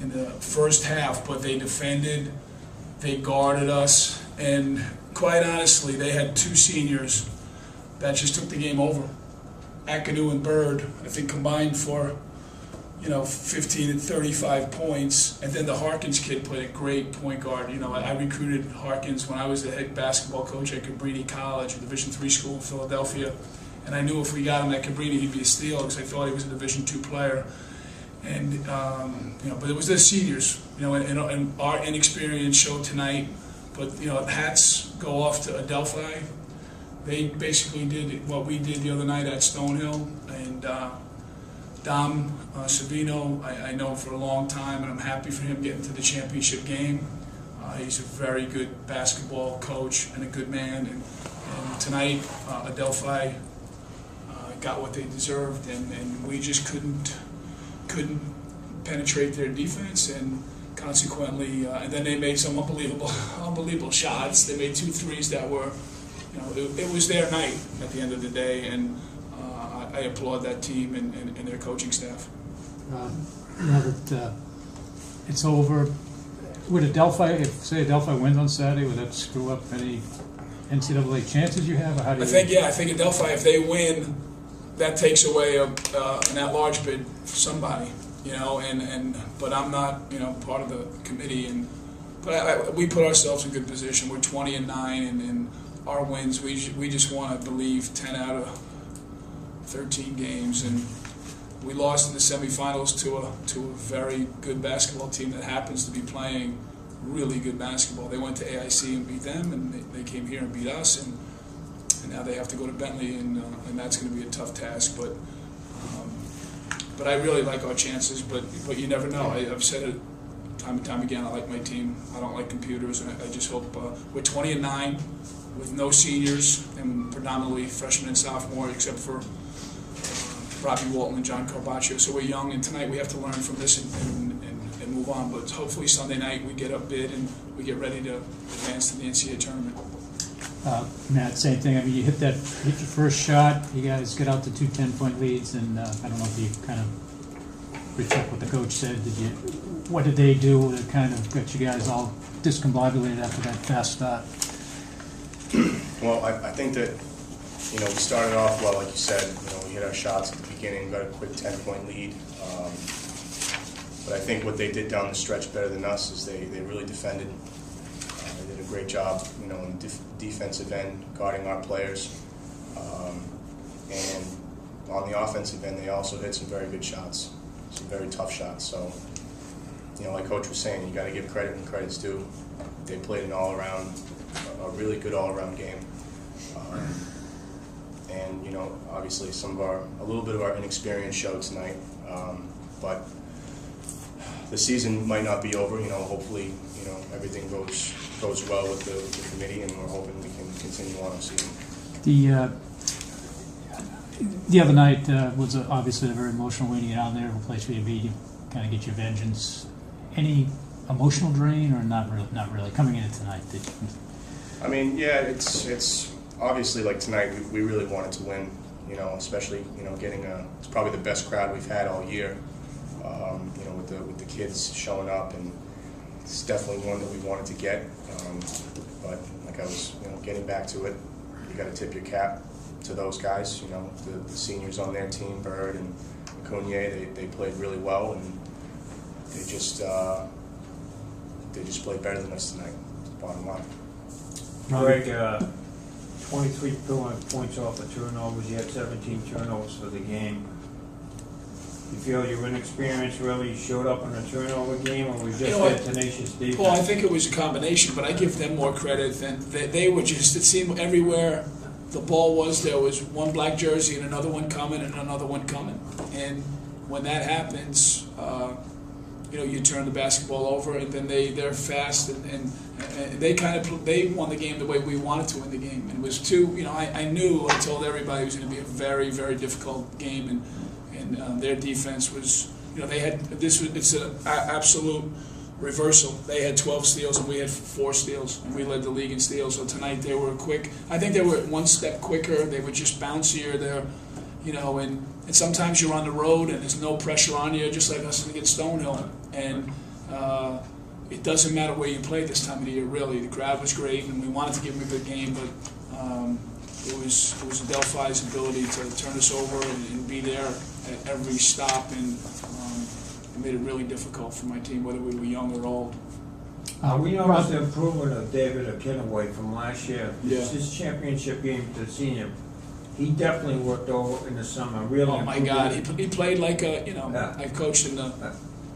in the first half, but they defended, they guarded us, and quite honestly, they had two seniors that just took the game over. Akanu and Bird, I think, combined for 15 and 35 points, and then the Harkins kid played a great point guard. I recruited Harkins when I was the head basketball coach at Cabrini College, a Division III school in Philadelphia, and I knew if we got him at Cabrini, he'd be a steal because I thought he was a Division II player. And but it was the seniors, and our inexperience showed tonight. But hats go off to Adelphi. They basically did what we did the other night at Stonehill, and Dom Savino, I know for a long time, and I'm happy for him getting to the championship game. He's a very good basketball coach and a good man. And tonight, Adelphi got what they deserved, and we just couldn't penetrate their defense, and consequently, and then they made some unbelievable shots. They made 2 threes that were, it was their night at the end of the day, and I applaud that team and their coaching staff. Now that it's over, would Adelphi, if Adelphi wins on Saturday, would that screw up any NCAA chances you have? Or how do you I think Adelphi, if they win, that takes away an at-large bid for somebody, but I'm not, part of the committee, but we put ourselves in good position. We're 20-9, and our wins, we just want to believe 10 out of 13 games, and we lost in the semifinals to a very good basketball team that happens to be playing really good basketball. They went to AIC and beat them, and they came here and beat us, and now they have to go to Bentley, and that's going to be a tough task. But I really like our chances. But you never know. I've said it time and time again. I like my team. I don't like computers, and I just hope we're 20-9 with no seniors and predominantly freshmen and sophomore, except for Robbie Walton and John Carbaccio. So we're young, and tonight we have to learn from this and move on. But hopefully Sunday night we get a bid and we get ready to advance to the NCAA tournament. Matt, same thing. I mean, you hit your first shot. You guys get out to 2 10-point leads, and I don't know if you kind of repeat what the coach said. What did they do that kind of got you guys all discombobulated after that fast start? Well, I think that we started off well, like you said. We hit our shots at the beginning, got a quick 10-point lead. But I think what they did down the stretch better than us is they really defended. They did a great job, in defensive end, guarding our players. And on the offensive end, they also hit some very good shots, some very tough shots. So, like Coach was saying, you got to give credit when credit's due. They played a really good all-around game. And obviously a little bit of our inexperience showed tonight. But the season might not be over. Hopefully, everything goes well with the committee, and we're hoping we can continue on our season. The other night was obviously a very emotional way to get out there, a place where you kind of get your vengeance. Any emotional drain, or not really coming in tonight? I mean, yeah, it's obviously like tonight we really wanted to win. Especially getting it's probably the best crowd we've had all year. With the kids showing up, and it's definitely one that we wanted to get. But like I was getting back to it, you got to tip your cap to those guys. The seniors on their team, Bird and Cognier, they played really well, and they just played better than us tonight. Bottom line. Greg, 23 points off the turnovers. You had 17 turnovers for the game. You feel your inexperience really showed up in the turnover game, or was just that tenacious defense? Well, I think it was a combination, but I give them more credit than they were. Just, it seemed everywhere the ball was, there was one black jersey and another one coming and another one coming. And when that happens, you turn the basketball over, and then they're fast, and they won the game the way we wanted to win the game. And it was I told everybody it was going to be a very, very difficult game, and their defense was, it's an absolute reversal. They had 12 steals and we had 4 steals, and we led the league in steals. So tonight they were quick. I think they were one step quicker. They were just bouncier there, and And sometimes you're on the road and there's no pressure on you, just like us against Stonehill. And it doesn't matter where you play this time of the year, really. The crowd was great, and we wanted to give them a good game, but it was Adelphi's ability to turn us over and be there at every stop, and it made it really difficult for my team, whether we were young or old. We noticed the improvement of David Akinaway from last year. Yeah. His championship game to senior. He definitely worked over in the summer, really. Oh my God, he played like a, Yeah. I've coached in the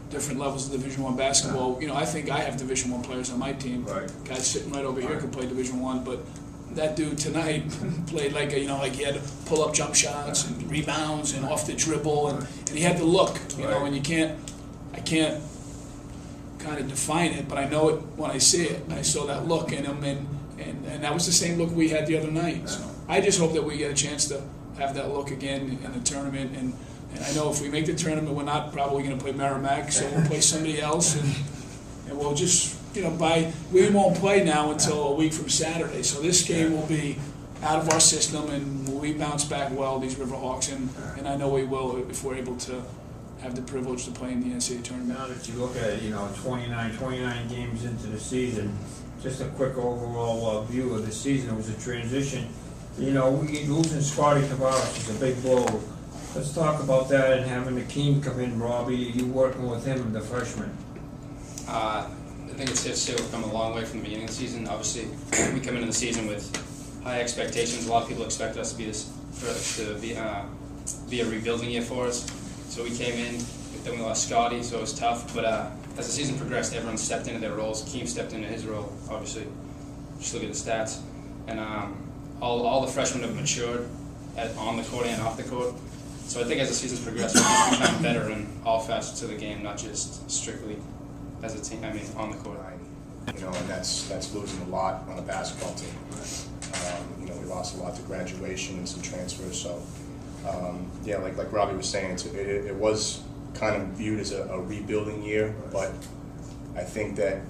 different levels of Division I basketball. I think I have Division I players on my team. Right. Guys sitting right over here could play Division I, but that dude tonight played like like he had to pull up jump shots and rebounds and off the dribble, and he had the look, and I can't kind of define it, but I know it when I see it. I saw that look in him, and that was the same look we had the other night. So I just hope that we get a chance to have that look again in the tournament, and I know if we make the tournament, we're not probably going to play Merrimack, so we'll play somebody else, and we'll just, we won't play now until a week from Saturday, so this game will be out of our system, and we bounce back well, these Riverhawks, and I know we will if we're able to have the privilege to play in the NCAA tournament. Now that you look at it, 29 games into the season, just a quick overall view of the season. It was a transition. We losing Scotty Tavares is a big blow. Let's talk about that and having Akeem come in, Robbie. You working with him, the freshman. I think it's safe to say we've come a long way from the beginning of the season. Obviously, we come into the season with high expectations. A lot of people expect us to be a rebuilding year for us. So we came in, then we lost Scotty, so it was tough. But as the season progressed, everyone stepped into their roles. Akeem stepped into his role, obviously. Just look at the stats. And all the freshmen have matured on the court and off the court. So I think as the season's progressed, we've become better in all facets of the game, not just strictly as a team, on the court. And that's losing a lot on a basketball team. We lost a lot to graduation and some transfers, so like Robbie was saying, it was kind of viewed as a rebuilding year, but I think that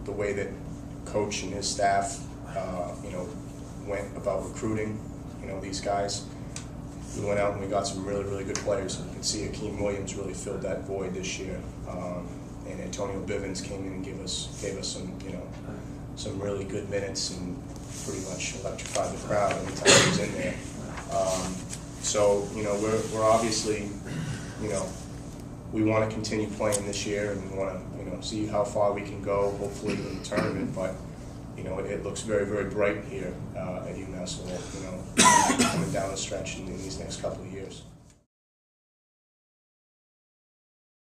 the way that Coach and his staff went about recruiting these guys, we went out and we got some really, really good players. You can see Akeem Williams really filled that void this year, and Antonio Bivens came in and gave us some really good minutes and pretty much electrified the crowd anytime he was in there. So we're obviously we want to continue playing this year, and we want to see how far we can go, hopefully in the tournament. But it looks very, very bright here at UMass Lowell, coming down the stretch in these next couple of years.